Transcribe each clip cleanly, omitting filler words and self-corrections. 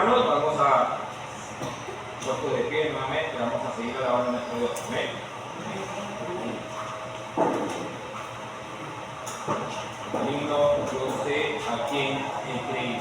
hermanos, vamos a puesto de pie nuevamente, vamos a seguir alabando a nuestro Dios. Amén. El himno, yo sé a quién he creído.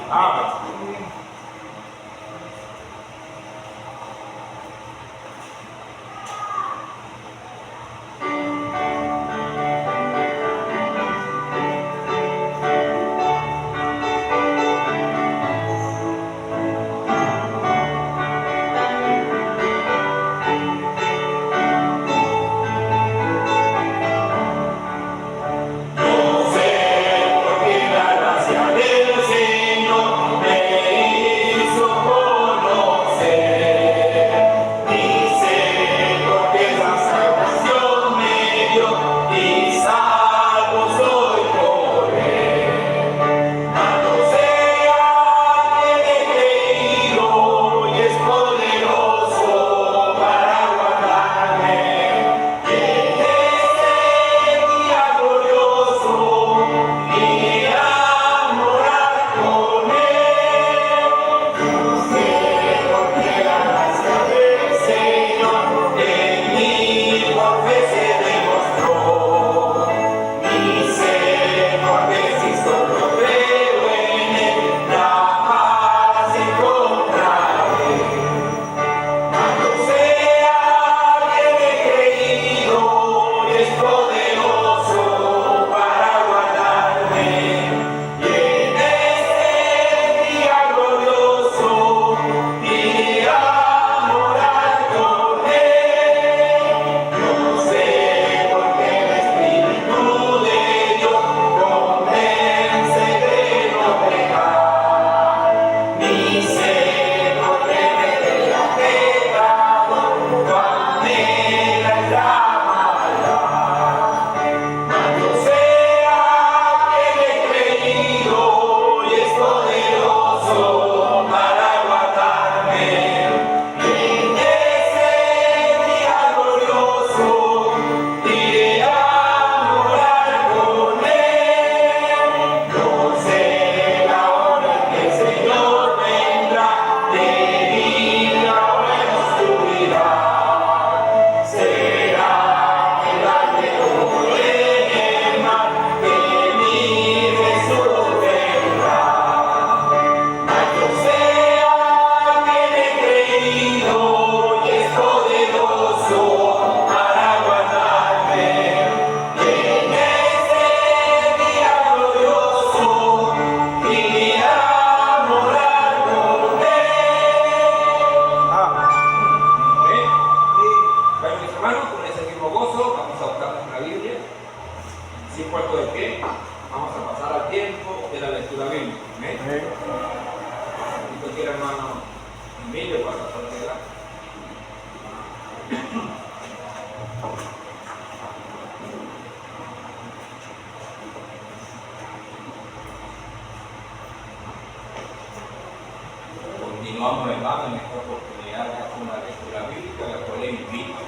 Continuamos, hermano, en esta oportunidad con la lectura bíblica, la cual le invito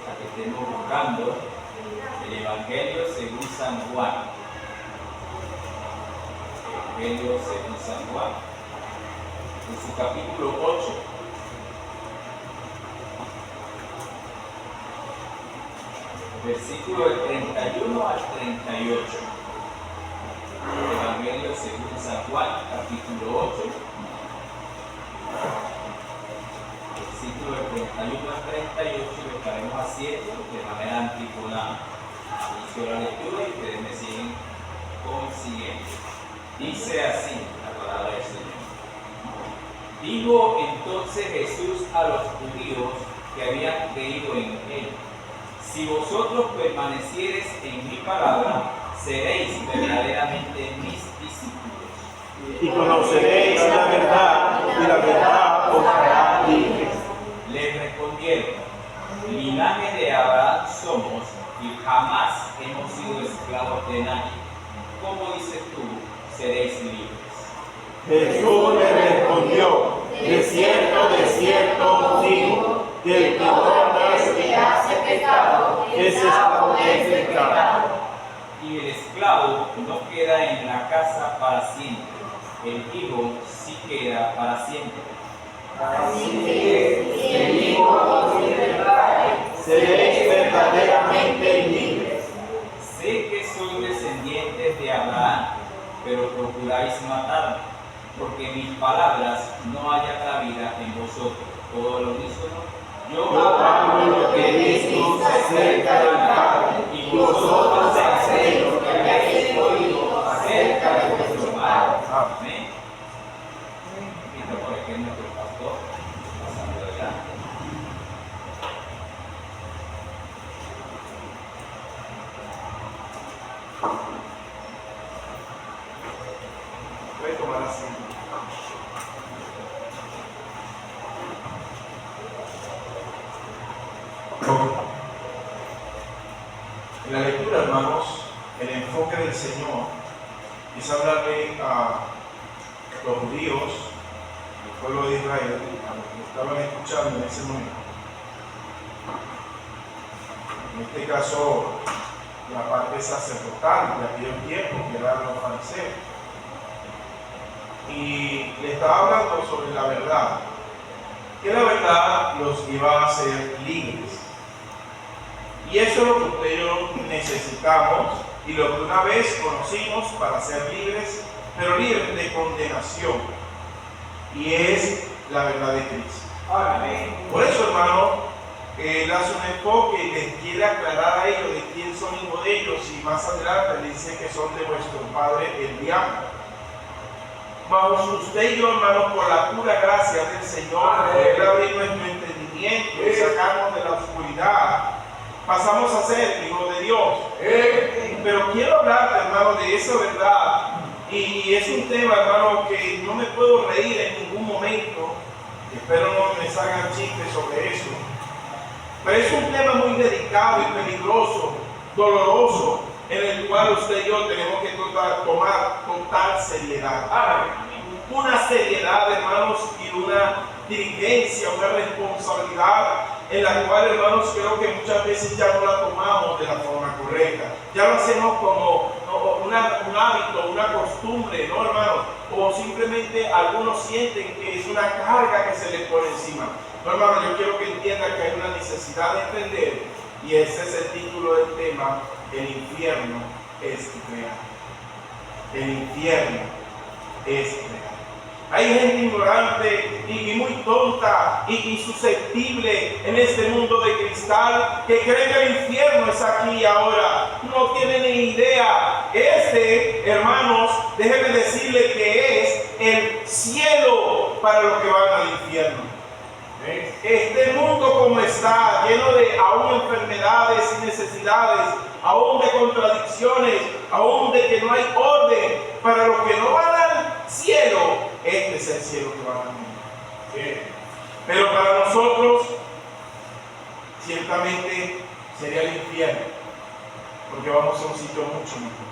a que estemos buscando el Evangelio según San Juan. Evangelio según San Juan, en su capítulo 8. Versículo del 31 al 38. Evangelio según San Juan, capítulo 8. Versículo del 31 al 38, lo estaremos haciendo de manera antifonada. Inicio la lectura y ustedes me siguen consiguiendo. Dice así la palabra del Señor. Dijo entonces Jesús a los judíos que habían creído en él: si vosotros permaneciereis en mi palabra, seréis verdaderamente mis discípulos. Y conoceréis la verdad, y la verdad os hará libres. Les respondieron: linaje de Abraham somos, y jamás hemos sido esclavos de nadie. ¿Cómo dices tú, seréis libres? Jesús le respondió: de cierto os digo, que el que no es que hace pecado, es esclavo del pecado. Y el esclavo no queda en la casa para siempre, el Hijo sí queda para siempre. Así que si el Hijo os libertare, seréis verdaderamente libres. Sé que sois descendientes de Abraham, pero procuráis matarme, porque mis palabras no haya cabida en vosotros. Todo lo unísono. Yo hablo lo que dices acerca del Padre, y vosotros hacéis lo que habéis oído acerca de vuestro Padre. Amén. Invito por aquí a nuestro pastor, pasando adelante. Puede tomar asiento. En la lectura, hermanos, el enfoque del Señor es hablarle a los judíos, el pueblo de Israel, a los que estaban escuchando en ese momento. En este caso, la parte sacerdotal de aquellos tiempos, que eran los fariseos. Y le estaba hablando sobre la verdad, que la verdad los iba a hacer libres. Y eso es lo que usted y yo necesitamos y lo que una vez conocimos para ser libres, pero libres de condenación. Y es la verdad de Cristo. Amén. Por eso, hermano, él hace un enfoque y les quiere aclarar a ellos de quién son hijos de ellos, y más adelante le dice que son de vuestro padre el diablo. Vamos, usted y yo, hermanos, por la pura gracia del Señor, poder abrir nuestro entendimiento y sacarnos de la oscuridad, pasamos a ser hijos de Dios. Pero quiero hablarte, hermano, de esa verdad. Y es un tema, hermano, que no me puedo reír en ningún momento. Espero no me salgan chistes sobre eso. Pero es un tema muy delicado y peligroso, doloroso, en el cual usted y yo tenemos que tomar total seriedad. Una seriedad, hermanos, y una diligencia, una responsabilidad en la cual, hermanos, creo que muchas veces ya no la tomamos de la forma correcta. Ya lo hacemos como un hábito, una costumbre, ¿no, hermanos? O simplemente algunos sienten que es una carga que se les pone encima. No, hermano, yo quiero que entiendan que hay una necesidad de entender, y ese es el título del tema: el infierno es real. El infierno es real. Hay gente ignorante y muy tonta y susceptible en este mundo de cristal que cree que el infierno es aquí y ahora. No tiene ni idea. Hermanos, déjenme decirle que es el cielo para los que van al infierno. Este mundo como está, lleno de aún enfermedades y necesidades, aún de contradicciones, aún de que no hay orden, para los que no van al cielo, este es el cielo que van a vivir. Pero para nosotros, ciertamente sería el infierno, porque vamos a un sitio mucho mejor.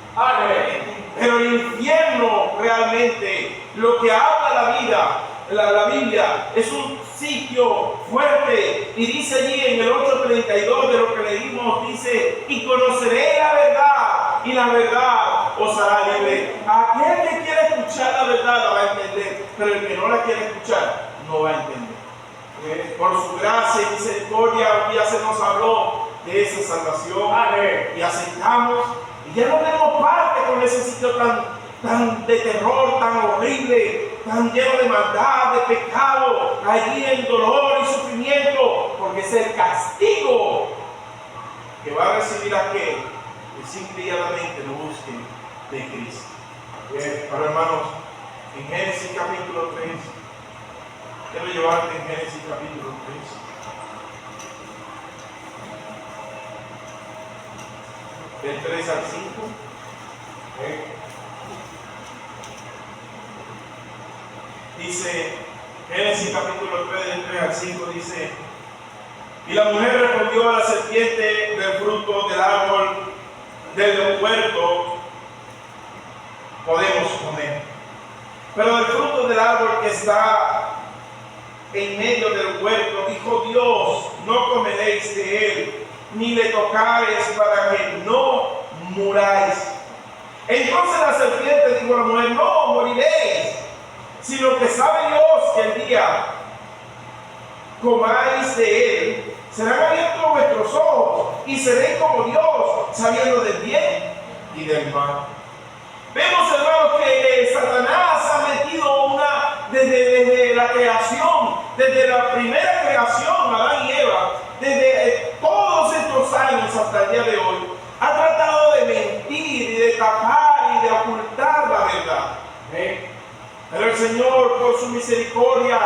Pero el infierno realmente, lo que habla la vida, la Biblia, es un sitio fuerte, y dice allí en el 8:32 de lo que leímos, dice: y conoceréis la verdad, y la verdad os hará libre. Aquel que quiere escuchar la verdad la va a entender, pero el que no la quiere escuchar no va a entender. Por su gracia y misericordia ya se nos habló de esa salvación, y aceptamos, y ya no tenemos parte con ese sitio tan de terror, tan horrible, tan lleno de maldad, de pecado, allí en dolor y sufrimiento, porque es el castigo que va a recibir aquel que simple y llanamente lo busque de Cristo. Pero, hermanos, en Génesis capítulo 3, quiero llevarte en Génesis capítulo 3, del 3 al 5. Dice, Génesis capítulo 3, del 3 al 5, dice: y la mujer respondió a la serpiente: del fruto del árbol del huerto podemos comer, pero del fruto del árbol que está en medio del huerto, dijo Dios: no comeréis de él, ni le tocaréis, para que no muráis. Entonces la serpiente dijo a la mujer: no moriréis, sino que sabe Dios que el día comáis de él, serán abiertos vuestros ojos y seréis como Dios, sabiendo del bien y del mal. Vemos, hermanos, que Satanás ha metido desde la creación, desde la primera creación, Adán y Eva, desde todos estos años hasta el día de hoy, ha tratado de mentir y de tapar y de ocultar la verdad. Pero el Señor, por su misericordia,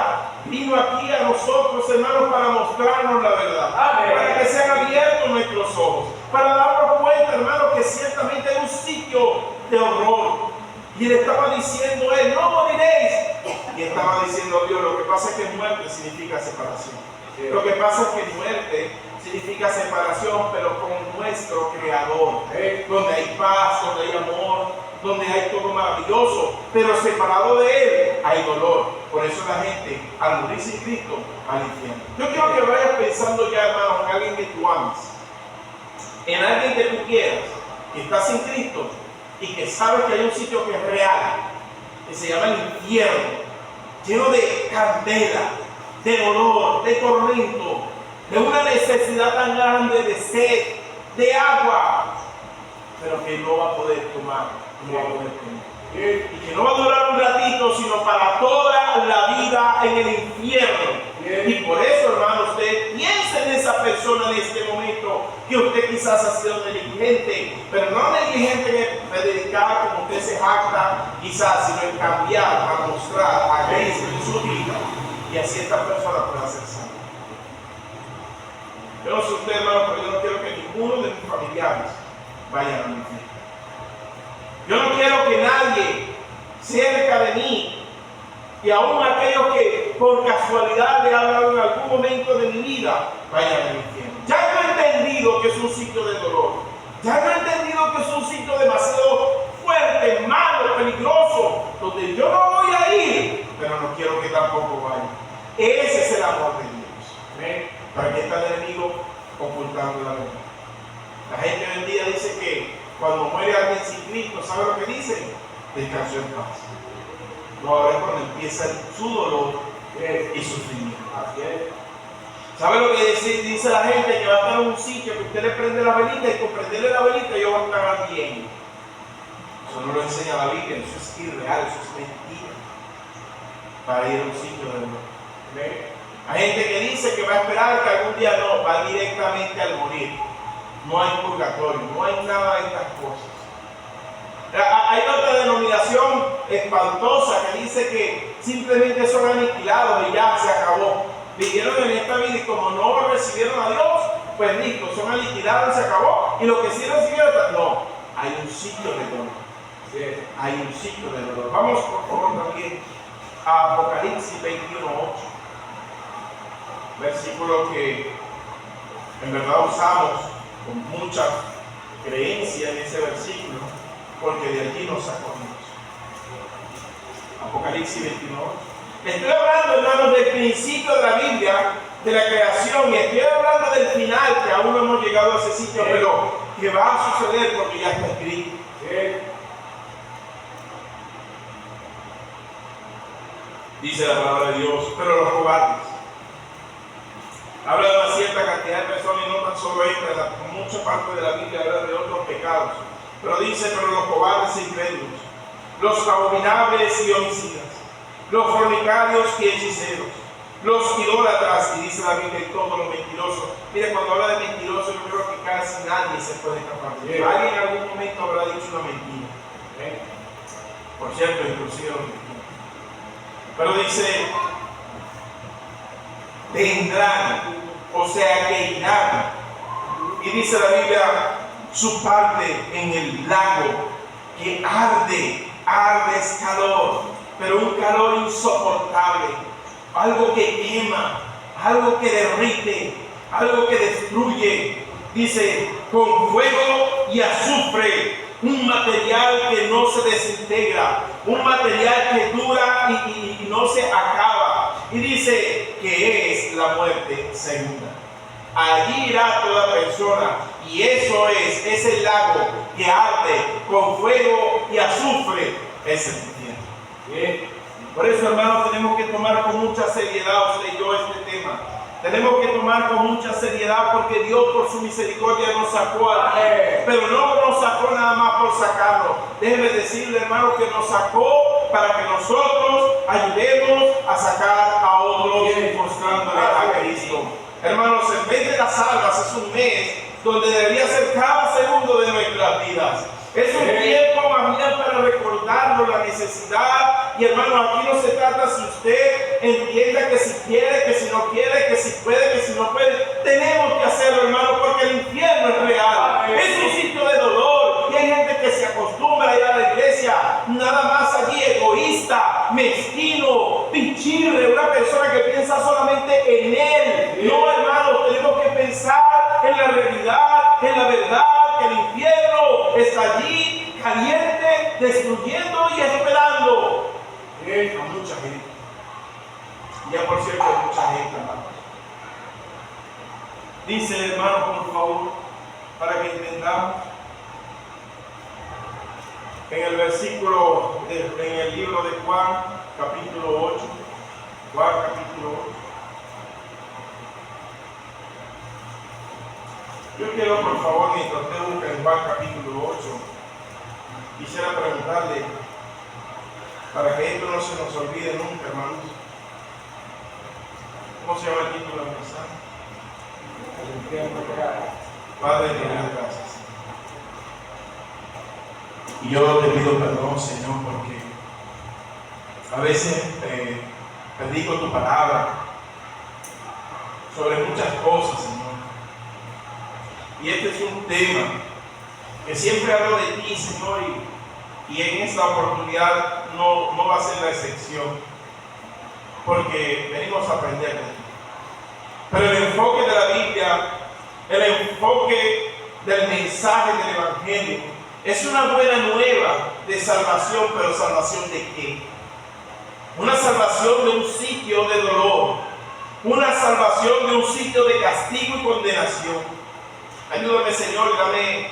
vino aquí a nosotros, hermanos, para mostrarnos la verdad. Para que sean abiertos nuestros ojos. Para darnos cuenta, hermanos, que ciertamente hay un sitio de horror. Y le estaba diciendo él, no moriréis. Y estaba diciendo Dios, lo que pasa es que muerte significa separación. Lo que pasa es que muerte significa separación, pero con nuestro Creador. Donde hay paz, donde hay amor, donde hay todo maravilloso, pero separado de Él hay dolor. Por eso la gente, al morir sin Cristo, va al infierno. Yo quiero que vayas pensando ya, hermano, en alguien que tú ames, en alguien que tú quieras, que está sin Cristo y que sabes que hay un sitio que es real, que se llama el infierno, lleno de candela, de dolor, de tormento, de una necesidad tan grande de sed, de agua, pero que no va a poder tomar. No va a poder tomar. Y que no va a durar un ratito, sino para toda la vida en el infierno. Y por eso, hermano, usted piense en esa persona en este momento, que usted quizás ha sido negligente, pero no negligente en dedicar como usted se jacta, quizás, sino en cambiar, a mostrar a Cristo en su vida, y así esta persona pueda ser sana. Yo no sé usted, hermano, pero yo no quiero que ninguno de mis familiares vaya al infierno. Yo no quiero que nadie cerca de mí, y aún aquellos que por casualidad le han hablado en algún momento de mi vida, vayan al infierno. Ya no he entendido que es un sitio de dolor. Ya no he entendido que es un sitio demasiado fuerte, malo, peligroso, donde yo no voy a ir, pero no quiero que tampoco vaya. Ese es el amor de Dios. ¿Para qué está el enemigo ocultando la verdad? La gente hoy en día dice que cuando muere alguien sin Cristo, ¿sabe lo que dicen? Descansó en paz. No, ahora es cuando empieza su dolor y sufrimiento. ¿Sabe lo que dice la gente? Que va a estar en un sitio que usted le prende la velita y con prenderle la velita ellos van a estar bien. Eso no lo enseña la Biblia, eso es irreal, eso es mentira. Para ir a un sitio de dolor. Hay gente que dice que va a esperar que algún día no, va directamente al morir. No hay purgatorio, no hay nada de estas cosas. Hay otra denominación espantosa que dice que simplemente son aniquilados y ya se acabó. Vivieron en esta vida y como no recibieron a Dios, pues listo, son aniquilados y se acabó. Y lo que sí recibieron, no, hay un sitio de dolor. Sí. Hay un sitio de dolor. Vamos por favor también a Apocalipsis 21:8. Versículo que en verdad usamos con mucha creencia en ese versículo, porque de allí nos sacó Dios. Apocalipsis 21:8. Estoy hablando, hermanos, del principio de la Biblia, de la creación, y estoy hablando del final, que aún no hemos llegado a ese sitio, pero que va a suceder porque ya está escrito. Dice la palabra de Dios, pero los cobardes. Habla de una cierta cantidad de personas y no tan solo esta, mucha parte de la Biblia habla de otros pecados. Pero dice, pero los cobardes e incrédulos, los abominables y homicidas, los fornicarios y hechiceros, los idólatras, y dice la Biblia, y todos los mentirosos. Mire, cuando habla de mentirosos, yo creo que casi nadie se puede escapar. Alguien en algún momento habrá dicho una mentira. Por cierto, inclusive los mentirosos. Pero dice, tendrán, o sea que irán. Y dice la Biblia, su parte en el lago que arde es calor, pero un calor insoportable, algo que quema, algo que derrite, algo que destruye. Dice, con fuego y azufre, un material que no se desintegra, un material que dura y no se acaba. Y dice que es la muerte segunda. Allí irá toda persona, y eso es el lago que arde con fuego y azufre, es el infierno. Por eso, hermanos, tenemos que tomar con mucha seriedad usted y yo este tema. Tenemos que tomar con mucha seriedad porque Dios por su misericordia nos sacó aquí. Pero no nos sacó nada más por sacarnos. Déjeme decirle, hermano, que nos sacó para que nosotros ayudemos a sacar a otros mostrándole a Cristo. Hermanos, en vez de las almas es un mes donde debería ser cada segundo de nuestras vidas. Es un tiempo más bien para recordarnos la necesidad. Y hermano, aquí no se trata si usted entienda que si quiere, que si no quiere, que si puede, que si no puede. Tenemos que hacerlo, hermano, porque el infierno es real. Es un sitio de dolor. Y hay gente que se acostumbra a ir a la iglesia nada más allí egoísta, mezquino, pichirre, una persona que piensa solamente en él. No, hermano, tenemos que pensar en la realidad, en la verdad, que el infierno está allí, caliente, destruyendo y esperando a mucha gente. Ya por cierto, hay mucha gente, hermano. Dice, hermano, por favor, para que entendamos, en el versículo, en el libro de Juan, capítulo 8, Juan capítulo 8. Yo quiero, por favor, mientras usted busca en Juan capítulo 8, quisiera preguntarle, para que esto no se nos olvide nunca, hermanos, ¿cómo se llama el título de la mensaje? Padre, te doy gracias. Y yo te pido perdón, Señor, porque a veces predico tu palabra sobre muchas cosas, Señor. Y este es un tema que siempre hablo de ti, Señor, y en esta oportunidad no va a ser la excepción, porque venimos a aprender de ti. Pero el enfoque de la Biblia, el enfoque del mensaje del Evangelio, es una buena nueva de salvación, pero ¿salvación de qué? Una salvación de un sitio de dolor, una salvación de un sitio de castigo y condenación. Ayúdame, Señor, dame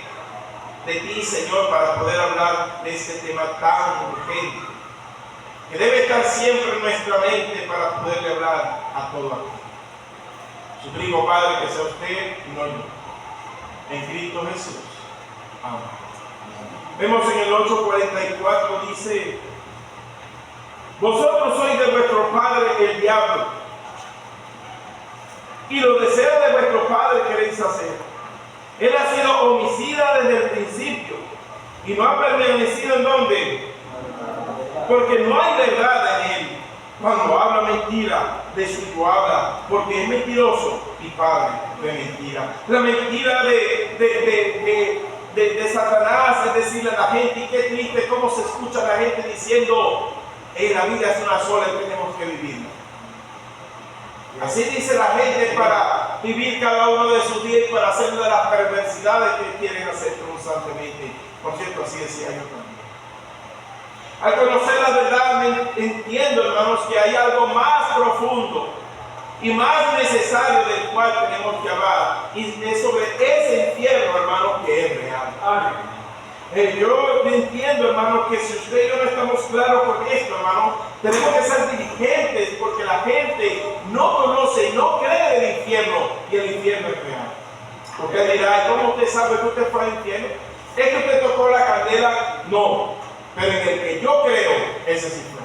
de ti, Señor, para poder hablar de este tema tan urgente, que debe estar siempre en nuestra mente para poderle hablar a todo aquel. Suplico, Padre, que sea usted y no yo. En Cristo Jesús. Amén. Vemos en el 8:44, dice: vosotros sois de vuestro padre el diablo, y los deseos de vuestro padre queréis hacer. Él ha sido homicida desde el principio y no ha permanecido en donde, porque no hay verdad en él. Cuando habla mentira, de suyo habla, porque es mentiroso y padre de mentira. La mentira de Satanás es decirle a la gente, y qué triste cómo se escucha a la gente diciendo, la vida es una sola y tenemos que vivirla. Así dice la gente para vivir cada uno de sus días y para hacer de las perversidades que quieren hacer constantemente. Por cierto, así decía yo también. Al conocer la verdad, entiendo, hermanos, que hay algo más profundo y más necesario del cual tenemos que hablar. Y es sobre ese infierno, hermanos, que es real. Amén. Yo entiendo, hermano, que si usted y yo no estamos claros con esto, hermano, tenemos que ser diligentes porque la gente no conoce y no cree del infierno, y el infierno es real. Porque dirá, ¿cómo usted sabe que usted fue al infierno? ¿Es que usted tocó la candela? No, pero en el que yo creo, ese sí fue.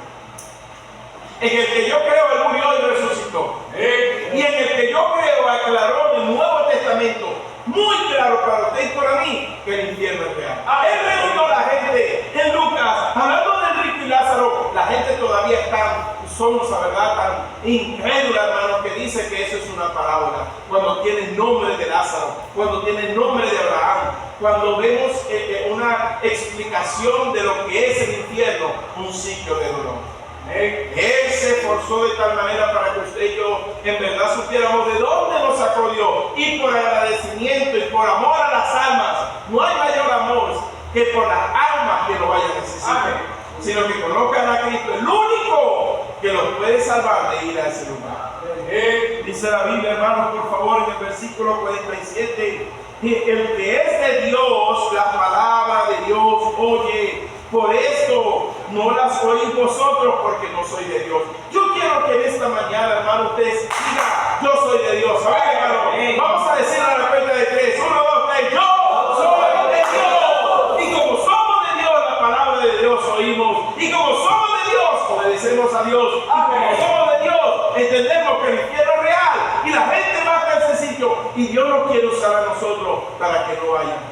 En el que yo creo, él murió y resucitó. Y en el que yo creo, aclaró en el Nuevo Testamento, muy claro para usted y para mí, que el infierno es real. Él reunió a la gente en Lucas, hablando de rico y Lázaro. La gente todavía está, somos la verdad tan incrédula, hermanos, que dice que eso es una parábola. Cuando tiene el nombre de Lázaro, cuando tiene el nombre de Abraham, cuando vemos una explicación de lo que es el infierno, un sitio de dolor. Él se esforzó de tal manera para que usted y yo en verdad supiéramos de dónde nos sacó Dios, y por agradecimiento y por amor a las almas. No hay mayor amor que por las almas que lo vayan a necesitar, sino que conozcan a Cristo, el único que los puede salvar de ir a ese lugar. Dice la Biblia, hermanos, por favor, en el versículo 47, el que es de Dios, la palabra de Dios oye. Por esto no las oír vosotros porque no soy de Dios. Yo quiero que en esta mañana, hermano, ustedes digan, yo soy de Dios. Amén, hermano. Vamos a decir a la cuenta de 3. 1, 2, 3. Yo soy de Dios. Y como somos de Dios, la palabra de Dios oímos. Y como somos de Dios, obedecemos a Dios. Y como somos de Dios, entendemos que el infierno es real. Y la gente va a ese sitio. Y Dios nos quiere usar a nosotros para que no vayan.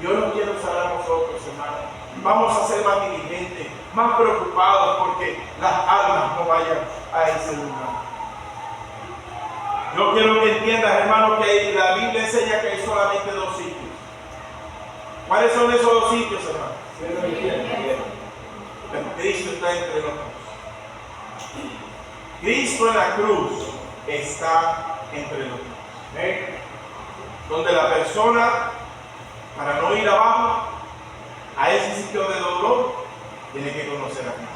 Dios nos quiere usar a nosotros, hermano. Vamos a ser más diligentes, más preocupados porque las almas no vayan a ese lugar. Yo quiero que entiendas, hermano, que la Biblia enseña que hay solamente 2 sitios. ¿Cuáles son esos 2 sitios, hermano? Pero Cristo está entre los dos. Cristo en la cruz está entre los dos. Donde la persona, para no ir abajo, a ese sitio de dolor, tiene que conocer a Cristo.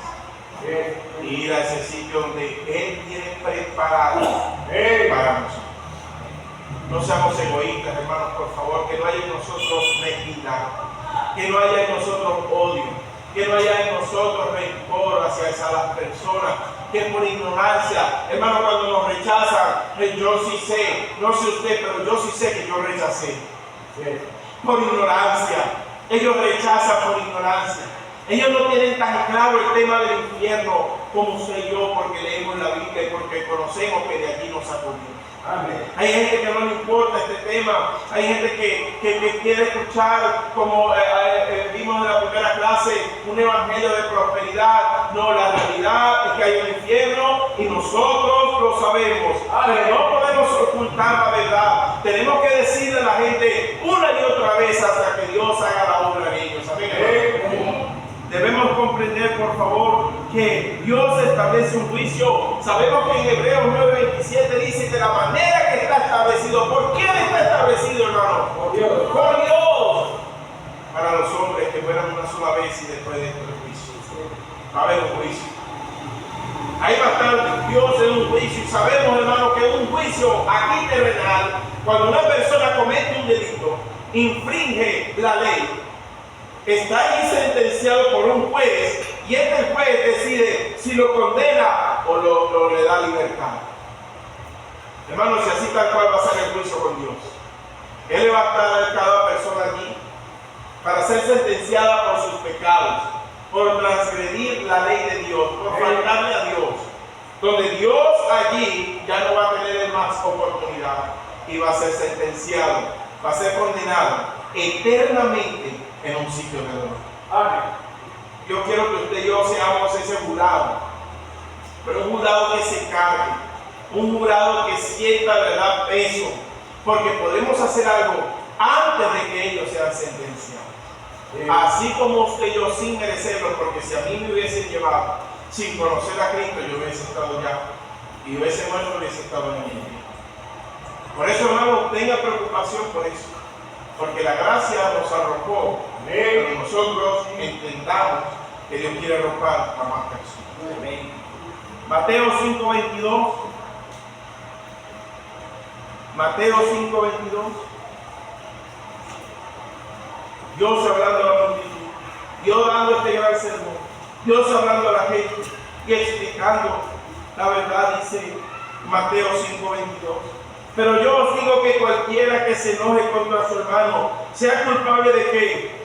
Y ir a ese sitio donde Él tiene preparado para nosotros. No seamos egoístas, hermanos, por favor, que no haya en nosotros mezquindad, que no haya en nosotros odio, que no haya en nosotros rencor hacia esas personas, que por ignorancia, hermano, cuando nos rechazan, yo sí sé, no sé usted, pero yo sí sé que yo rechacé. Por ignorancia. Ellos rechazan por ignorancia. Ellos no tienen tan claro el tema del infierno como usted y yo, porque leemos la Biblia y porque conocemos que de aquí nos sacó Dios. Amén. Hay gente que no le importa este tema. Hay gente que quiere escuchar, como vimos en la primera clase, un evangelio de prosperidad. No, la realidad es que hay un infierno y nosotros lo sabemos. Pero no podemos ocultar la verdad. Tenemos que decirle a la gente una y otra vez hasta que Dios haga la obra en ellos. Amén. Debemos comprender, por favor, que Dios establece un juicio. Sabemos que en Hebreos 9:27 dice de la manera que está establecido. ¿Por quién está establecido, hermano? Por Dios. Por Dios. Para los hombres que mueran una sola vez y después de esto el juicio. Va a haber un juicio. Ahí va a estar Dios en un juicio. Y sabemos, hermano, que un juicio aquí terrenal, cuando una persona comete un delito, infringe la ley, está ahí sentenciado por un juez y este juez decide si lo condena o le da libertad. Hermanos, si así tal cual va a ser el juicio con Dios. Él le va a estar a cada persona allí para ser sentenciada por sus pecados, por transgredir la ley de Dios, por faltarle a Dios. Donde Dios allí ya no va a tener más oportunidad y va a ser sentenciado, va a ser condenado eternamente en un sitio de dolor. Amén. Yo quiero que usted y yo seamos ese jurado, pero un jurado que se cargue, un jurado que sienta, verdad, peso, porque podemos hacer algo antes de que ellos sean sentenciados. Así como usted y yo sin merecerlo, porque si a mí me hubiesen llevado sin conocer a Cristo, yo hubiese estado ya y hubiese muerto, hubiese estado en el infierno. Por eso, hermano, tenga preocupación por eso, porque la gracia nos arrojó, pero nosotros entendamos que Dios quiere arrojar a más personas. Amén. Mateo 5:22. Mateo 5:22. Dios hablando a la multitud, Dios dando este gran sermón, Dios hablando a la gente y explicando la verdad, dice Mateo 5:22. Pero yo os digo que cualquiera que se enoje contra su hermano sea culpable de qué.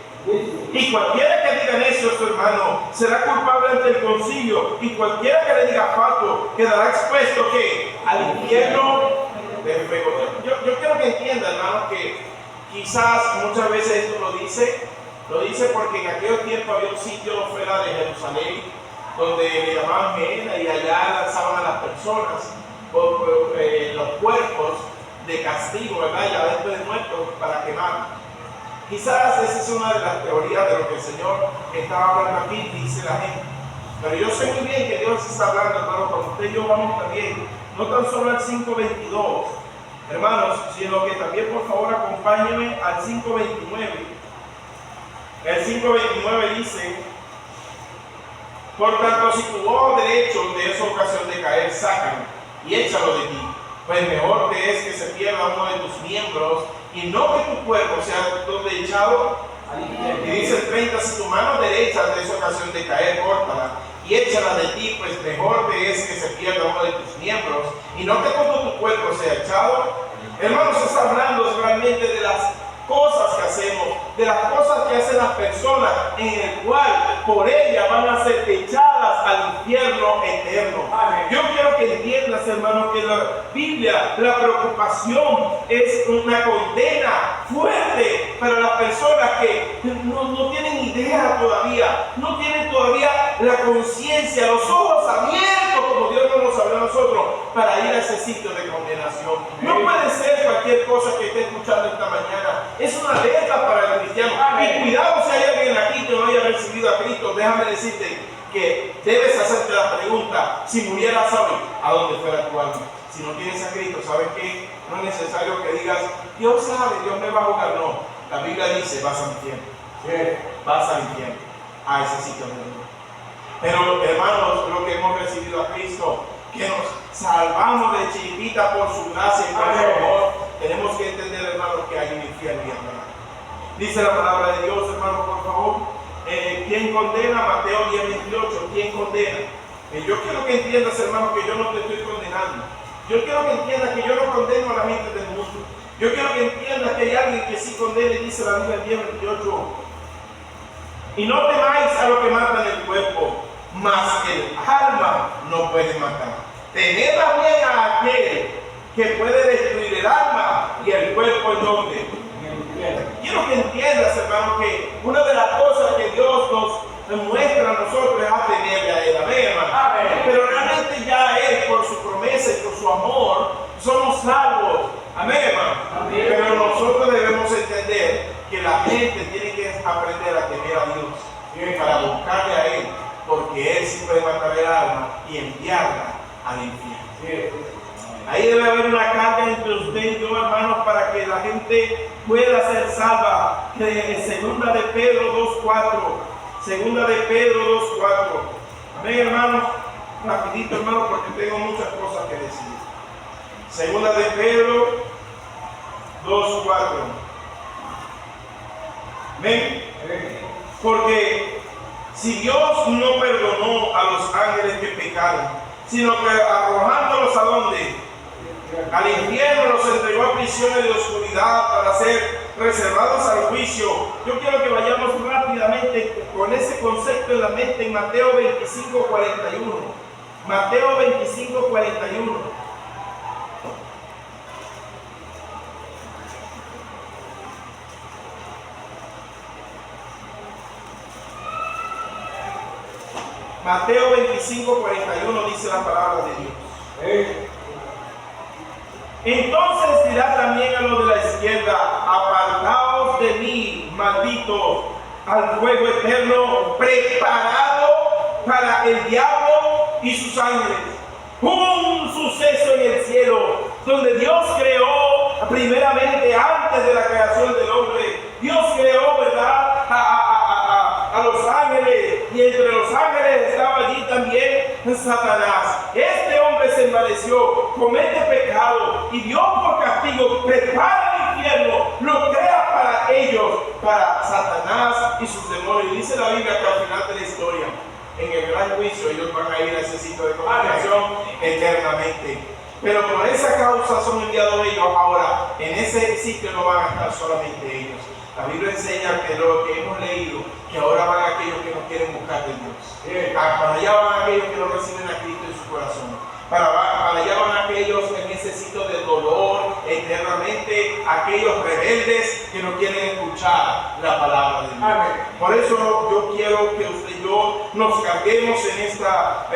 Y cualquiera que diga necio a su hermano será culpable ante el concilio. Y cualquiera que le diga fato quedará expuesto ¿qué? Al infierno de fuego. Yo quiero que entienda, hermano, que quizás muchas veces esto lo dice porque en aquel tiempo había un sitio fuera de Jerusalén donde le llamaban Gehenna y allá lanzaban a las personas los cuerpos de castigo, ¿verdad? Ya después de muertos para quemar. Quizás esa es una de las teorías de lo que el Señor estaba hablando aquí, dice la gente. Pero yo sé muy bien que Dios está hablando, hermano, con usted y yo vamos también, no tan solo al 5:22, hermanos, sino que también por favor acompáñenme al 5:29. El 5:29 dice: por tanto, si tu ojo derecho de esa ocasión de caer, sácalo y échalo de ti, pues mejor te es que se pierda uno de tus miembros y no que tu cuerpo sea donde echado Y dice el 30, si tu mano derecha te es ocasión de caer, córtala y échala de ti, pues mejor te es que se pierda uno de tus miembros y no que todo tu cuerpo sea echado. Hermanos, está hablando realmente de las cosas que hacemos, de las cosas que hacen las personas, en el cual por ellas van a ser echadas al infierno eterno. Amén. Yo quiero que entiendas, hermano, que la Biblia, la preocupación es una condena fuerte para las personas que no tienen idea todavía, no tienen todavía la conciencia, los ojos abiertos, como Dios nos habló a nosotros, para ir a ese sitio de condenación. No puede ser cualquier cosa que esté escuchando esta mañana. Es una alerta para el cristiano. Y cuidado si hay alguien aquí que no haya recibido a Cristo. Déjame decirte que debes hacerte la pregunta: si murieras hoy, ¿a dónde fuera tu alma? Si no tienes a Cristo, ¿sabes qué? No es necesario que digas, Dios sabe, Dios me va a juzgar. No, la Biblia dice, vas al infierno. Vas al infierno, a ese sitio de Dios. Pero hermanos, lo que hemos recibido a Cristo, que nos salvamos de chiripita por su gracia y por su amor, tenemos que entender, hermanos, que hay un infierno y amor. Dice la palabra de Dios, hermanos, por favor. ¿Quién condena? Mateo 10:28. ¿Quién condena? Yo quiero que entiendas, hermano, que yo no te estoy condenando. Yo quiero que entiendas que yo no condeno a la gente del mundo. Yo quiero que entiendas que hay alguien que sí condena, dice la Biblia 10:28. Y no temáis a lo que matan el cuerpo, mas el alma no puede matar. Tened también a aquel que puede destruir el alma y el cuerpo en donde. Quiero que entiendas, hermano, que una de las cosas que Dios nos muestra a nosotros es a tenerle a Él. Amén, hermano. Amén. Pero realmente ya Él, por su promesa y por su amor, somos salvos. Amén, hermano. Amén. Pero nosotros debemos entender que la gente tiene que aprender a temer a Dios para buscarle a Él, porque Él sí puede matar el alma y enviarla al infierno. Ahí debe haber una carga entre usted y yo, hermanos, para que la gente pueda ser salva. Segunda de Pedro 2:4. Segunda de Pedro 2:4. Amén, hermanos. Rapidito, hermanos, porque tengo muchas cosas que decir. Segunda de Pedro 2:4. Amén. Porque si Dios no perdonó a los ángeles que pecaron, sino que arrojándolos a dónde? Al infierno, los entregó a prisiones de oscuridad para ser reservados al juicio. Yo quiero que vayamos rápidamente con ese concepto en la mente en Mateo 25:41. Mateo 25:41. Mateo 25:41 dice la palabra de Dios. Entonces dirá también a los de la izquierda: apartaos de mí, malditos, al fuego eterno preparado para el diablo y sus ángeles. Hubo un suceso en el cielo donde Dios creó primeramente, antes de la creación del hombre, Dios creó, ¿verdad?, a los ángeles, y entre los ángeles estaba allí también Satanás. Este hombre se envaneció, comete pecado, y Dios por castigo prepara el infierno, lo crea para ellos, para Satanás y sus demonios. Dice la Biblia que al final de la historia, en el gran juicio, ellos van a ir a ese sitio de condenación eternamente. Pero por esa causa son enviados ellos. Ahora, en ese sitio no van a estar solamente ellos. La Biblia enseña que lo que hemos leído, que ahora van aquellos que no quieren buscar de Dios. Para allá van aquellos que no reciben a Cristo en su corazón. Para allá van aquellos que necesitan de dolor eternamente, aquellos rebeldes que no quieren escuchar la palabra de Dios. Amén. Por eso yo quiero que usted y yo nos carguemos en esta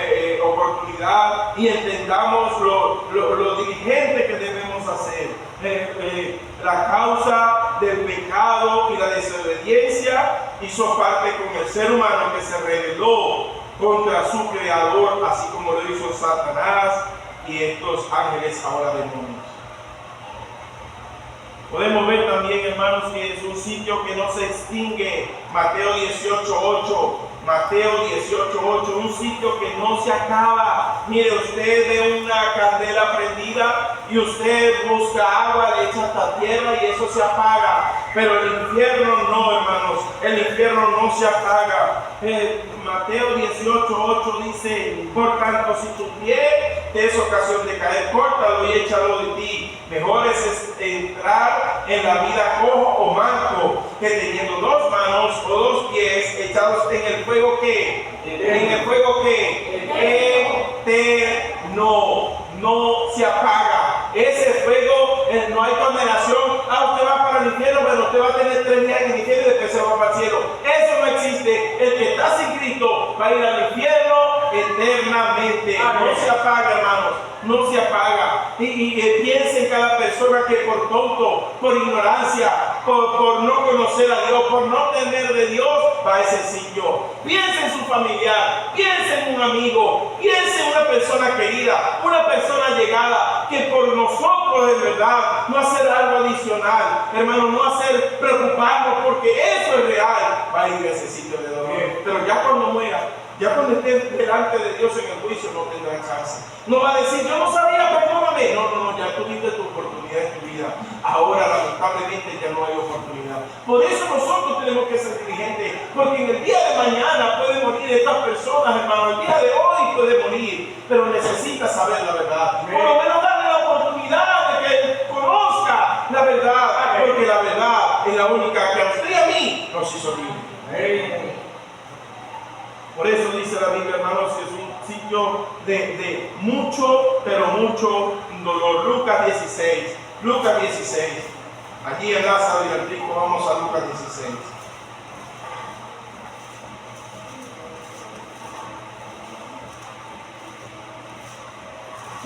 oportunidad y entendamos lo diligente que debemos hacer. La causa del pecado y la desobediencia hizo parte con el ser humano que se rebeló contra su creador, así como lo hizo Satanás y estos ángeles ahora demonios. Podemos ver también, hermanos, que es un sitio que no se extingue. Mateo 18:8. Mateo 18:8, un sitio que no se acaba. Mire, usted ve una candela prendida y usted busca agua, le echa hasta tierra y eso se apaga. Pero el infierno no, hermanos. el infierno no se apaga. Mateo 18:8 dice: por tanto, si tu pie te es ocasión de caer, córtalo y échalo de ti. Mejor es entrar en la vida cojo o manco que teniendo dos manos o dos pies echados en el fuego que eterno, no se apaga. Ese fuego, no hay condenación. Usted va para el infierno, pero usted va a tener 3 días en el infierno y después se va para el cielo. Eso no existe. El que está sin Cristo va a ir al infierno eternamente. No se apaga, hermanos. No se apaga. Y piense en cada persona que por tonto, por ignorancia, por no conocer a Dios, por no temer de Dios, va a ese sitio. Piense en su familiar, piense en un amigo, piense en una persona querida, una persona llegada, que por nosotros de verdad no hacer algo adicional, hermano, no hacer preocuparnos, porque eso es real, va a ir a ese sitio de dolor. Pero ya cuando muera, ya cuando esté delante de Dios en el juicio, no tendrá chance. No va a decir: yo no sabía, perdóname. No, ya tuviste tu oportunidad en tu vida. Ahora, lamentablemente, ya no hay oportunidad. Por eso nosotros tenemos que ser diligentes, porque en el día de mañana pueden morir estas personas, hermano. El día de hoy puede morir, pero necesita saber la verdad. Por lo menos darle la oportunidad de que conozca la verdad, porque la verdad es la única que a usted y a mí nos hizo libres. Por eso dice la Biblia, hermanos, que es un sitio de mucho, pero mucho dolor. Lucas 16. Allí en Lázaro y el rico, vamos a Lucas 16.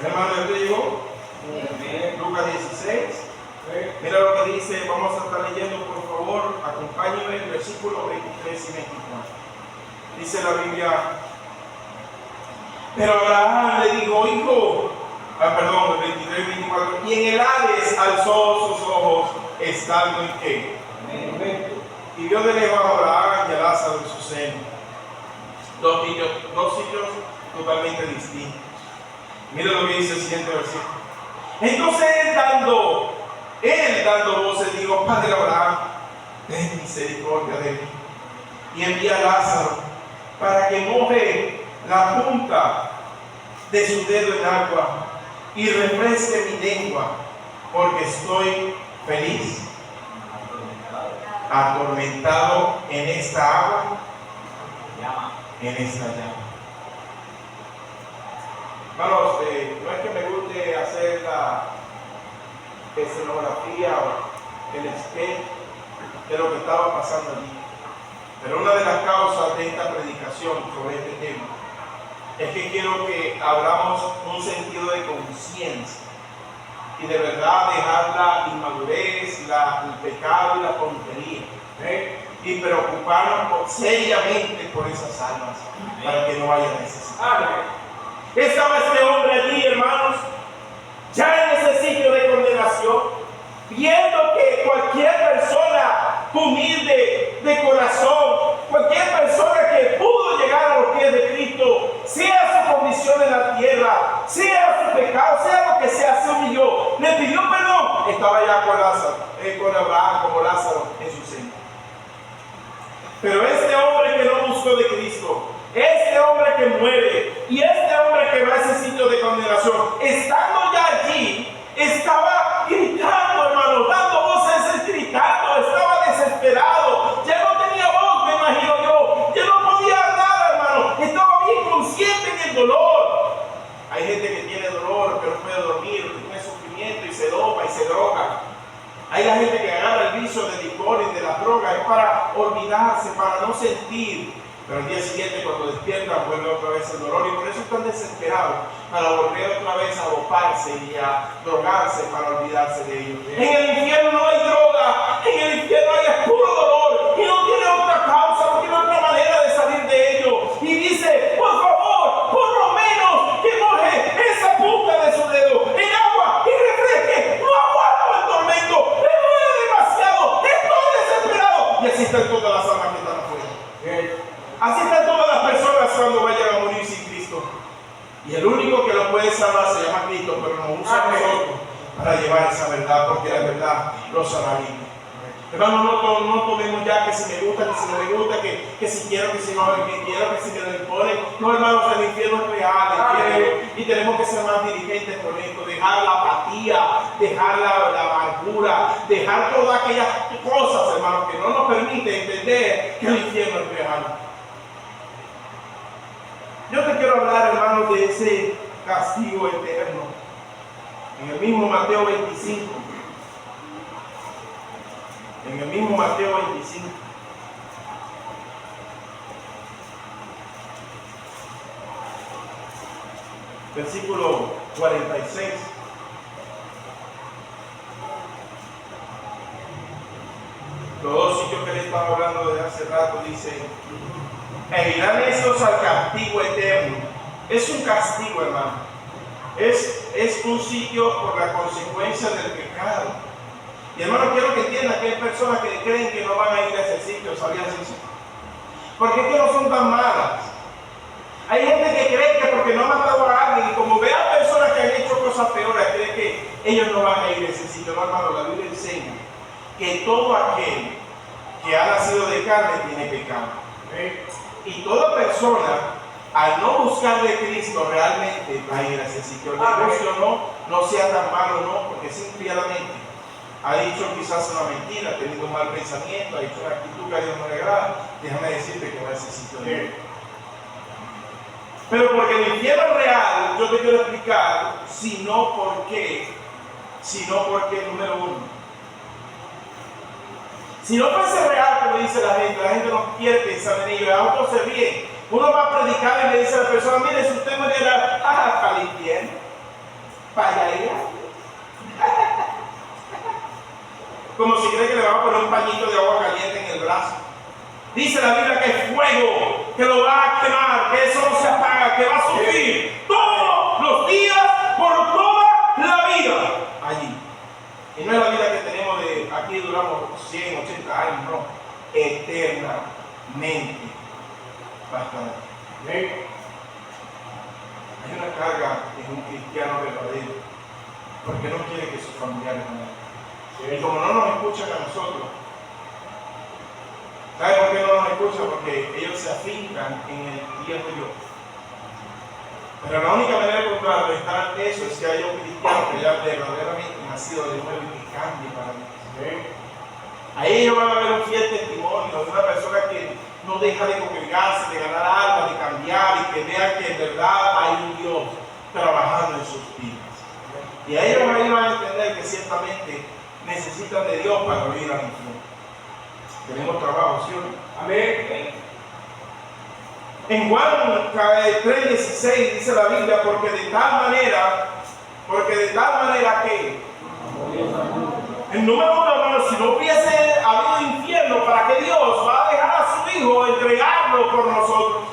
Hermano, el rico, Lucas 16. Mira lo que dice, vamos a estar leyendo, por favor, acompáñenme el versículo 23 y 24. Dice la Biblia: pero Abraham le dijo: hijo, el 23 y 24, y en el Hades alzó sus ojos, estando en qué. Y vio de lejos a Abraham y a Lázaro en su seno. Dos sitios totalmente distintos. Mira lo que dice el siguiente versículo. Entonces él dando voces, dijo: Padre Abraham, ten misericordia de mí, y envía a Lázaro para que moje la punta de su dedo en agua y refresque mi lengua, porque estoy feliz, atormentado en esta agua, en esta llama. Hermanos, no es que me guste hacer la escenografía o el sketch de lo que estaba pasando allí, pero una de las causas de esta predicación sobre este tema es que quiero que hablamos un sentido de conciencia y de verdad dejar la inmadurez, el pecado y la tontería, y preocuparnos seriamente por esas almas para que no vayan a necesitar. Estaba este hombre allí, hermanos, ya en ese sitio de condenación, viendo que cualquier persona humilde de corazón, cualquier persona que pudo llegar a los pies de Cristo, sea su condición en la tierra, sea su pecado, sea lo que sea, se humilló, le pidió perdón, estaba ya con Lázaro, con Abraham como Lázaro en su seno. Pero este hombre que no buscó de Cristo, este hombre que muere y este hombre que va a ese sitio de condenación, estando ya allí, estaba gritando, hermano, dando voces, gritando, estaba desesperado, ya no tenía voz, me imagino yo, ya no podía nada, hermano, estaba bien consciente en el dolor. Hay gente que tiene dolor, que no puede dormir, que tiene sufrimiento y se dopa y se droga. Hay la gente que agarra el vicio del licor y de la droga, es para olvidarse, para no sentir. Pero al día siguiente, cuando despiertan, vuelve otra vez el dolor, y por eso están desesperados, para volver otra vez a doparse y a drogarse para olvidarse de ellos. En el infierno no hay droga, en el infierno hay puro dolor, y no tiene otra causa, no tiene otra manera de salir de ello. Y dice: por favor, por lo menos que moje esa punta de su dedo en agua y refresque, no aguanto el tormento, me duele demasiado, estoy desesperado. Y así están todas las almas que están afuera. Así están todas las personas cuando vayan a morir sin Cristo. Y el único que lo puede salvar se llama Cristo, pero nos usa a nosotros para llevar esa verdad, porque la verdad los hará libres. Hermano, no tomemos ya que si me gusta, que si no me gusta, que si quiero, que si no, que quiero, que si me lo imponen. No, hermanos, el infierno es real, y tenemos que ser más diligentes con esto, dejar la apatía, dejar la amargura, dejar todas aquellas cosas, hermanos, que no nos permiten entender que el infierno es real. Yo te quiero hablar, hermanos, de ese castigo eterno. En el mismo Mateo 25. En el mismo Mateo 25. Versículo 46. Los dos sitios que le estaba hablando de hace rato dice: e irán estos al castigo eterno. Es un castigo, hermano. Es un sitio por la consecuencia del pecado. Y hermano, quiero que entiendan que hay personas que creen que no van a ir a ese sitio. ¿Sabías eso? Porque es que no son tan malas. Hay gente que cree que porque no ha matado a alguien, y como ve a personas que han hecho cosas peores, cree que ellos no van a ir a ese sitio. No, hermano, la Biblia enseña que todo aquel que ha nacido de carne tiene pecado. Y toda persona, al no buscar de Cristo, realmente va a ir a ese sitio. El negocio no sea tan malo, no, porque simplemente ha dicho quizás una mentira, ha tenido un mal pensamiento, ha dicho una actitud que a Dios no le agrada. Déjame decirte que va a ese sitio de Dios. Pero porque el infierno real, yo te quiero explicar, sino porque, número uno, si no fuese real, como dice la gente no quiere pensar en ello, a otros se ríen. Uno va a predicar y le dice a la persona: mire, si usted muriera, para el infierno, para allá. Como si cree que le va a poner un pañito de agua caliente en el brazo. Dice la Biblia que es fuego, que lo va a quemar, que eso no se apaga, que va a sufrir todos los días por toda la vida allí. Y no es la vida que tenemos de aquí duramos 100, 80 años, no, eternamente va a estar allí. Hay una carga en un cristiano verdadero, porque no quiere que sus familiares mueran. Y como no nos escuchan a nosotros, ¿sabe por qué no nos escuchan? Porque ellos se afincan en el día de Dios. Pero la única manera de contrarrestar eso es que haya un cristiano que haya verdaderamente nacido de nuevo y que cambie para Dios. Ahí ellos van a ver un fiel testimonio de una persona que no deja de congregarse, de ganar almas, de cambiar, y que vean que en verdad hay un Dios trabajando en sus vidas. Y a ellos ahí van a entender que ciertamente necesitan de Dios para vivir al infierno. Tenemos trabajo, ¿sí o no? Amén. En Juan 3:16 dice la Biblia: porque de tal manera que el número uno, hermano, si no hubiese habido infierno, ¿para qué Dios va a dejar a su Hijo entregarlo por nosotros?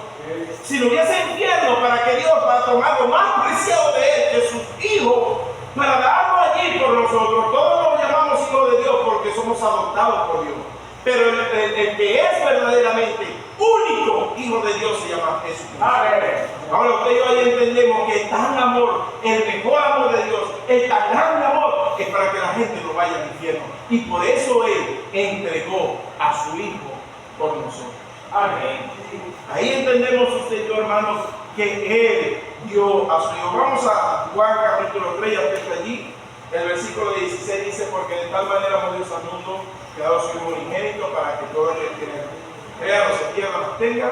Si no hubiese infierno, ¿para qué Dios va a tomar lo más preciado de Él, que su Hijo, para darlo allí por nosotros? Todos nos llamamos hijos de Dios porque somos adoptados por Dios. Pero el que es verdaderamente único hijo de Dios se llama Jesucristo. Ahora usted y yo ahí entendemos que tan amor, el mejor amor de Dios, el tan grande amor, es para que la gente no vaya al infierno. Y por eso Él entregó a su Hijo por nosotros. Amén. Ahí entendemos usted y yo, hermanos, que Él dio a su Hijo. Vamos a Juan capítulo 3, ya está allí. El versículo 16 dice: porque de tal manera amó Dios al mundo, que ha dado su Hijo unigénito, para que todo el que tiene crea, no se pierda, no tenga.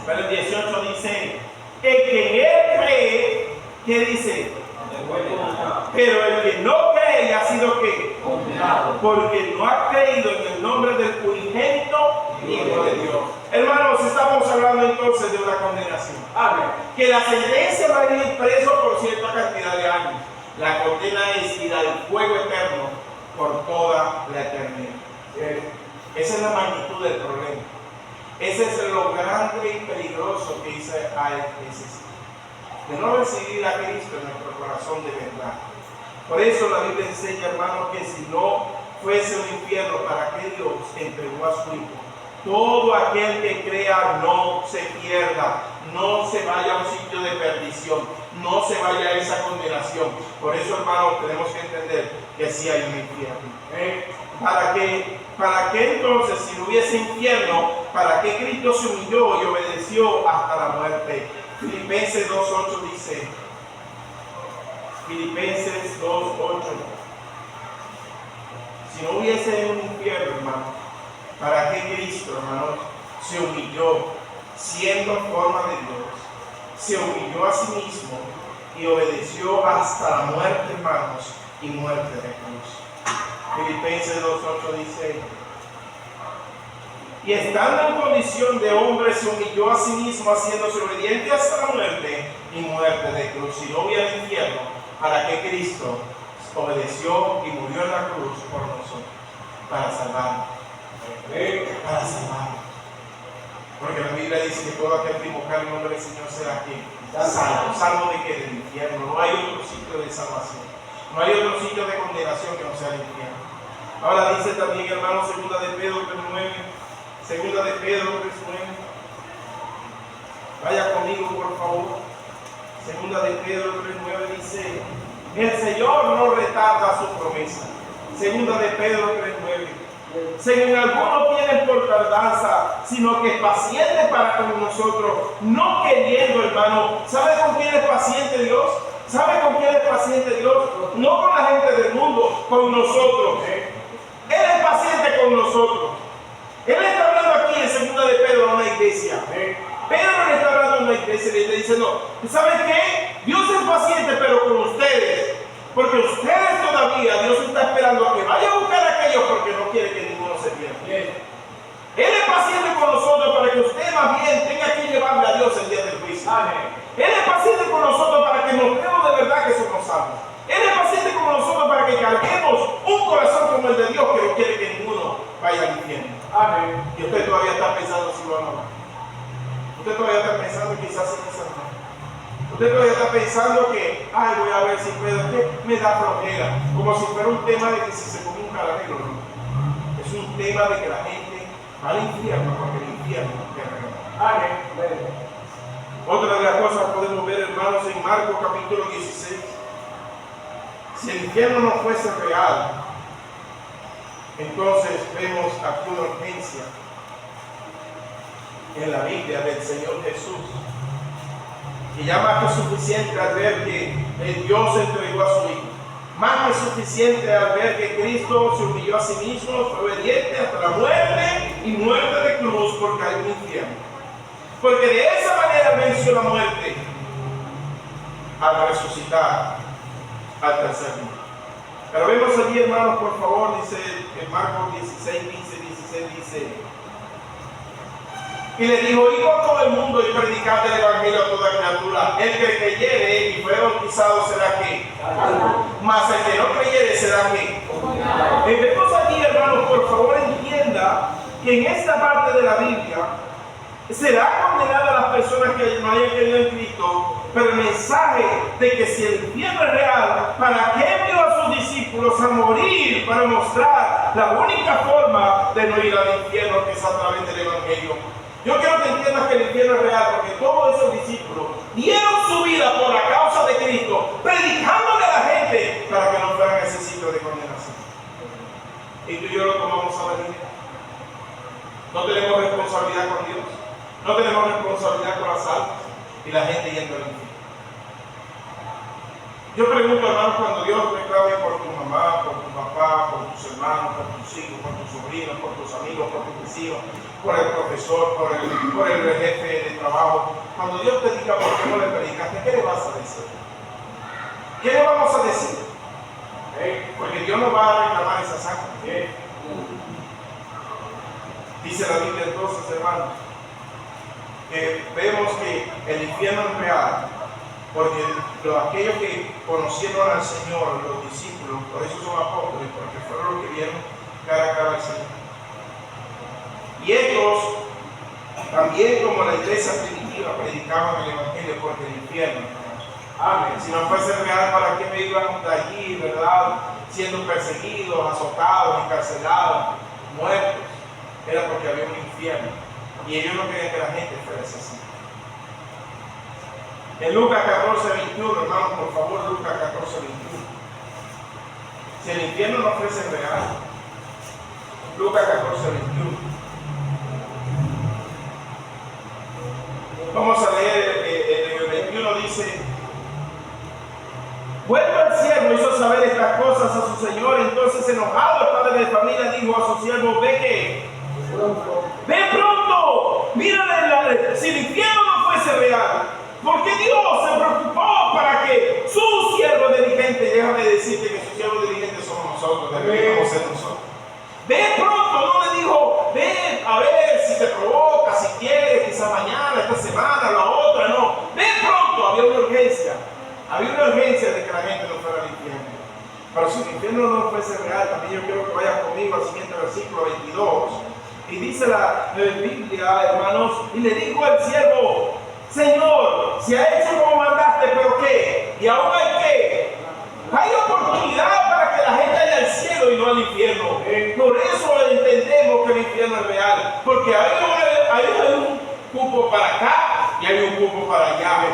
Pero el 18 dice: el que en Él cree, ¿qué dice? Pero el que no cree ha sido ¿qué? Condenado, porque no ha creído en el nombre del unigénito Hijo de Dios. Hermanos, estamos hablando entonces de una condenación. Amén. Que la sentencia va a ir preso por cierta cantidad de años. La condena es ir al fuego eterno por toda la eternidad. Esa es la magnitud del problema. Ese es lo grande y peligroso que Israel necesita. De no recibir a Cristo en nuestro corazón de verdad. Por eso la Biblia enseña, hermanos, que si no fuese un infierno, ¿para qué Dios entregó a su Hijo? Todo aquel que crea no se pierda, no se vaya a un sitio de perdición, no se vaya a esa condenación. Por eso, hermanos, tenemos que entender que sí hay un infierno. ¿Para qué entonces, si no hubiese infierno, para qué Cristo se humilló y obedeció hasta la muerte? Filipenses 2:8 dice, Filipenses 2:8, si no hubiese un infierno, hermano, ¿para qué Cristo, hermanos, se humilló siendo forma de Dios? Se humilló a sí mismo y obedeció hasta la muerte, hermanos, y muerte de cruz. Filipenses 2:8 dice, y estando en condición de hombre se humilló a sí mismo, haciéndose obediente hasta la muerte y muerte de cruz. Si no hubiera infierno, ¿para qué Cristo obedeció y murió en la cruz por nosotros? Para salvarnos. Para salvarnos. Porque la Biblia dice que todo aquel que invocar el nombre del Señor será aquí salvo. ¿Salvo de qué? Del infierno. No hay otro sitio de salvación. No hay otro sitio de condenación que no sea el infierno. Ahora dice también, hermano, segunda de Pedro 3:9. Segunda de Pedro 3:9. Vaya conmigo, por favor. Segunda de Pedro 3:9 dice, el Señor no retarda su promesa. Segunda de Pedro 3:9. Según algunos tienen por tardanza, sino que es paciente para con nosotros, no queriendo, hermano. ¿Sabe con quién es paciente Dios? ¿Sabe con quién es paciente Dios? No con la gente del mundo, con nosotros. Él es paciente con nosotros. Él está hablando aquí en segunda de Pedro a una iglesia. Pedro le está hablando a una iglesia y le está diciendo, ¿saben qué? Dios es paciente, pero con ustedes. Porque ustedes todavía, Dios está esperando a que vaya a buscar a aquellos porque no quiere que ninguno se pierda. Él es paciente con nosotros para que usted más bien tenga que llevarle a Dios el día del juicio. Él es paciente con nosotros para que mostremos de verdad que somos salvos. Él es paciente con nosotros para que carguemos un corazón como el de Dios que no quiere que ninguno vaya al infierno. Y usted todavía está pensando si lo ama. Usted todavía está pensando quizás no. Usted todavía está pensando que, ay, voy a ver si puedo, que me da flojera. Como si fuera un tema de que si se come un caramelo, no. Es un tema de que la gente va al infierno porque el infierno es real. Otra de las cosas podemos ver, hermanos, en Marcos capítulo 16. Si el infierno no fuese real, entonces vemos aquí una urgencia en la Biblia del Señor Jesús. Y ya más que suficiente al ver que Dios entregó a su Hijo. Más que suficiente al ver que Cristo se humilló a sí mismo, fue obediente hasta la muerte y muerte de cruz porque hay un infierno. Porque de esa manera venció la muerte al resucitar al tercer día. Pero vemos allí, hermanos, por favor, dice en Marcos 16, 15, 16, dice, y le dijo, id por todo el mundo y predicad el evangelio a toda criatura. El que creyere y fuere bautizado será que, mas el que no creyere será que. Vemos aquí, hermanos, por favor entienda que en esta parte de la Biblia será condenada a las personas que no hayan creído en Cristo, pero el mensaje de que si el infierno es real, ¿para qué envió a sus discípulos a morir para mostrar la única forma de no ir al infierno, que es a través del evangelio? Yo quiero que entiendas que el infierno es real, porque todos esos discípulos dieron su vida por la causa de Cristo, predicándole a la gente para que no fueran a ese sitio de condenación. Y tú y yo lo tomamos a la ligera. No tenemos responsabilidad con Dios, no tenemos responsabilidad con las almas y la gente yendo al infierno. Yo pregunto, hermanos, cuando Dios reclame por tu mamá, por tu papá, por tus hermanos, por tus hijos, por tus sobrinos, por tus amigos, por tus vecinos, por el profesor, por el jefe de trabajo, cuando Dios te diga por qué no le predicaste, ¿qué le vas a decir? ¿Qué le vamos a decir? Porque Dios no va a reclamar esa sangre. Dice la Biblia entonces, hermanos, que vemos que el infierno es real. Porque aquellos que conocieron al Señor, los discípulos, por eso son apóstoles, porque fueron los que vieron cara a cara al Señor. Y ellos, también como la iglesia primitiva, predicaban el Evangelio porque el infierno. Amén. Si no fuese real, ¿para qué me iban de allí, verdad? Siendo perseguidos, azotados, encarcelados, muertos. Era porque había un infierno. Y ellos no querían que la gente fuera así. En Lucas 14, 21, hermanos, por favor, Lucas 14, 21. Si el infierno no fuese real, Lucas 14, 21. Vamos a leer el 21, dice: vuelvo al siervo, hizo saber estas cosas a su señor. Entonces, enojado, el padre de familia dijo a su siervo: ve que ve pronto, mírale, si el infierno no fuese real, porque Dios se preocupó para que su siervo diligente, déjame decirte que su siervo diligente somos nosotros, deberíamos ser nosotros. Ve pronto, no le dijo, ve a ver si te provoca, si quieres, quizás mañana, esta semana, la otra, no. Ve pronto, había una urgencia de que la gente no fuera al infierno. Pero si el infierno no fuese real, también yo quiero que vayas conmigo al siguiente versículo 22. Y dice la Biblia, hermanos, y le dijo al siervo: Señor, se ha hecho como mandaste, pero ¿qué? Y aún hay ¿qué? Hay oportunidad para que la gente vaya al cielo y no al infierno. Por eso entendemos que el infierno es real, porque hay un cupo para acá y hay un cupo para allá.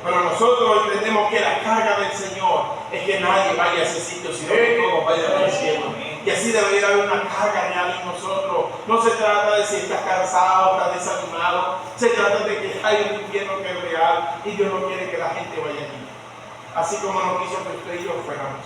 Pero nosotros entendemos que la carga del Señor es que nadie vaya a ese sitio, sino que todos vayan al cielo. Y así debería haber una carga real en nosotros. No se trata de si estás cansado, estás desanimado. Se trata de que hay un infierno que es real y Dios no quiere que la gente vaya allí. Así como nos quiso que usted y yo fuéramos.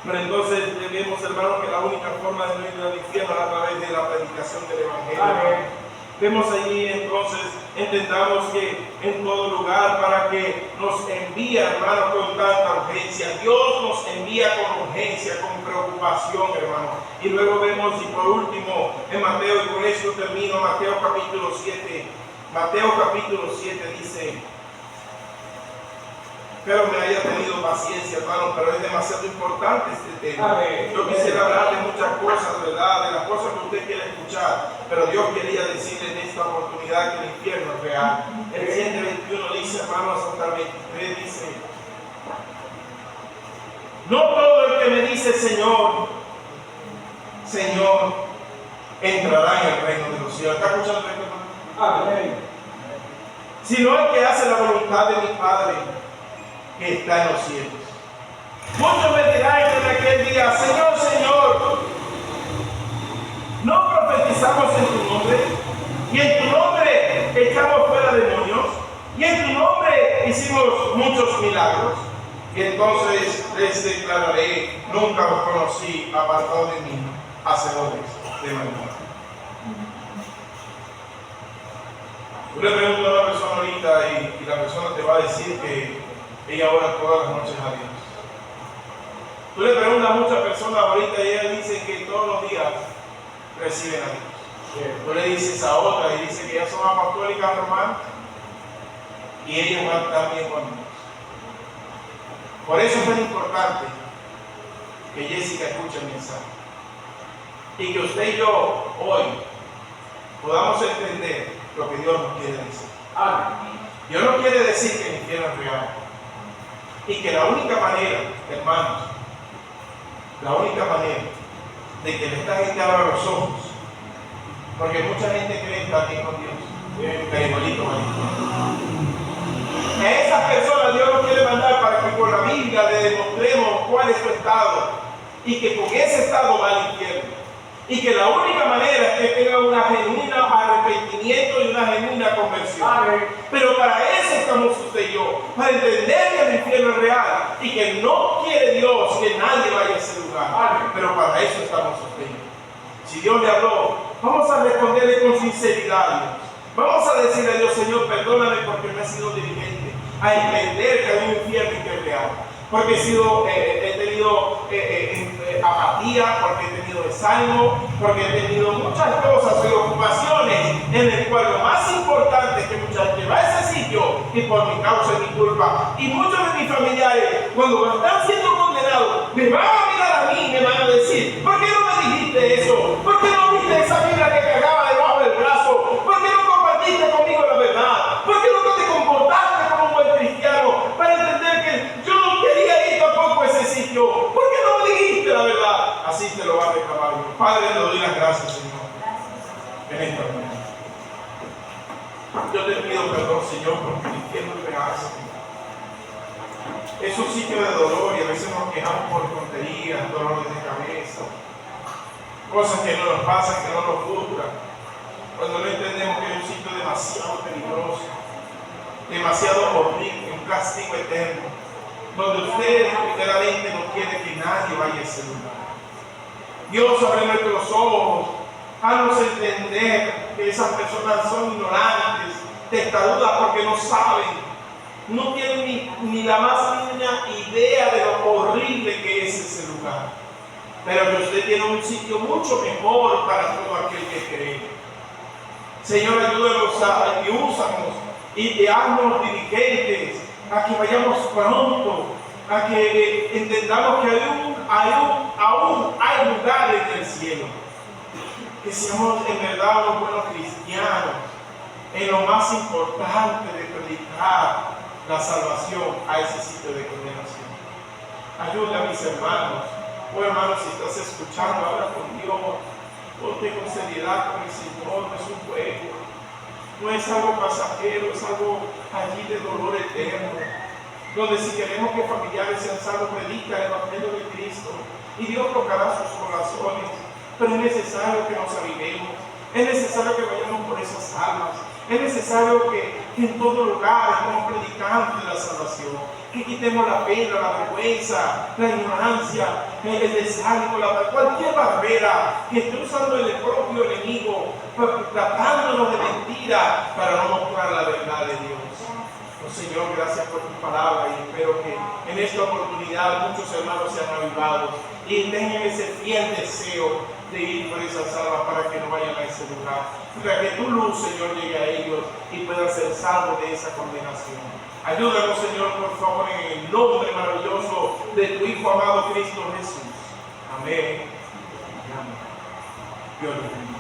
Pero entonces debemos, hermanos, que la única forma de no ir al infierno es a través de la predicación del Evangelio. Amén. Vemos allí entonces, entendamos que en todo lugar para que nos envía, hermano, con tanta urgencia. Dios nos envía con urgencia, con preocupación, hermano. Y luego vemos, y por último, en Mateo, y con esto termino, Mateo capítulo 7. Mateo capítulo 7 dice: espero me haya tenido paciencia, hermano, pero es demasiado importante este tema. Yo quisiera hablar de muchas cosas, ¿verdad? De las cosas que usted quiere escuchar, pero Dios quería decirle en esta oportunidad que el infierno es real. El 7:21 dice, hermano, hasta el 23 dice: no todo el que me dice Señor, Señor, entrará en el reino de los cielos. ¿Está escuchando esto, hermano? Amén. Sino el que hace la voluntad de mi Padre que está en los cielos. Muchos me dirán en aquel día: Señor, Señor, ¿no profetizamos en tu nombre? Y en tu nombre echamos fuera demonios, y en tu nombre hicimos muchos milagros. Y entonces les declararé: nunca os conocí, apartados de mí, hacedores de maldad. Tú le preguntas a una persona ahorita y la persona te va a decir que ella ora todas las noches a Dios. Tú le preguntas a muchas personas ahorita y ellas dicen que todos los días reciben a Dios. Tú le dices a otra y dice que ellas son apostólicas romanas y ellas van también con Dios. Por eso es tan importante que Jessica escuche el mensaje y que usted y yo hoy podamos entender lo que Dios nos quiere decir. Dios no quiere decir que el infierno es real. Y que la única manera, hermanos, la única manera de que esta gente abra los ojos, porque mucha gente cree estar bien con Dios, pero igualito. A esas personas Dios nos quiere mandar para que con la Biblia le demostremos cuál es su estado y que con ese estado va al infierno. Y que la única manera es que tengan una genuina arrepentimiento y una genuina conversión. Amén. Pero para eso estamos usted y yo, para entender que el infierno es real y que no quiere Dios que nadie vaya a ese lugar. Amén. Pero para eso estamos usted y yo. Si Dios le habló, vamos a responderle con sinceridad, Dios. Vamos a decirle a Dios: Señor, perdóname porque no he sido diligente a entender que hay un infierno y que es real. Porque he tenido apatía, porque he tenido desánimo, porque he tenido muchas cosas y ocupaciones en el cual lo más importante es que mucha gente va a ese sitio y por mi causa y mi culpa. Y muchos de mis familiares, cuando están siendo condenados, me van a mirar a mí y me van a decir: ¿por qué no me dijiste eso? ¿Por qué no viste esa Biblia que cargaba debajo del brazo? ¿Por qué no compartiste conmigo la verdad? ¿Por qué no te comportaste como un buen cristiano para entender que yo no quería ir tampoco a ese sitio? ¿Por qué no me dijiste la verdad? Así te lo va a reclamar Dios. Padre, le doy las gracias, Señor, en esta mañana. Yo te pido perdón, Señor, porque el infierno es real, Señor. Es un sitio de dolor y a veces nos quejamos por tonterías, dolores de cabeza. cosas que no nos pasan, que no nos gustan, cuando no entendemos que es un sitio demasiado peligroso, demasiado horrible, un castigo eterno, donde usted literalmente no quiere que nadie vaya a ese lugar. Dios abre nuestros ojos, haznos entender que esas personas son ignorantes, testarudas, porque no saben, no tienen ni la más mínima idea de lo horrible que es ese lugar. Pero que usted tiene un sitio mucho mejor para todo aquel que cree. Señor, ayúdanos y úsanos y haznos dirigentes a que vayamos pronto, a que entendamos que aún hay lugares en el cielo. Que seamos en verdad unos buenos cristianos en lo más importante de predicar la salvación a ese sitio de condenación. Ayuda a mis hermanos. Oh hermanos, si estás escuchando, habla con Dios. Ponte con seriedad con el Señor. No es un juego, no es algo pasajero, es algo allí de dolor eterno, donde si queremos que familiares sean salvos, predica el Evangelio de Cristo y Dios tocará sus corazones. Pero es necesario que nos avivemos, es necesario que vayamos por esas almas, es necesario que en todo lugar estemos predicando de la salvación, que quitemos la pena, la vergüenza, la ignorancia, el desánimo, cualquier barrera que esté usando el propio enemigo, tratándonos de mentira para no mostrar la verdad de Dios. Oh, Señor, gracias por tu palabra y espero que en esta oportunidad muchos hermanos sean avivados y tengan ese fiel deseo de ir por esas almas para que no vayan a ese lugar, para que tu luz, Señor, llegue a ellos y puedan ser salvos de esa condenación. Ayúdanos, Señor, por favor, en el nombre maravilloso de tu Hijo amado Cristo Jesús. Amén. Amén. Dios te bendiga.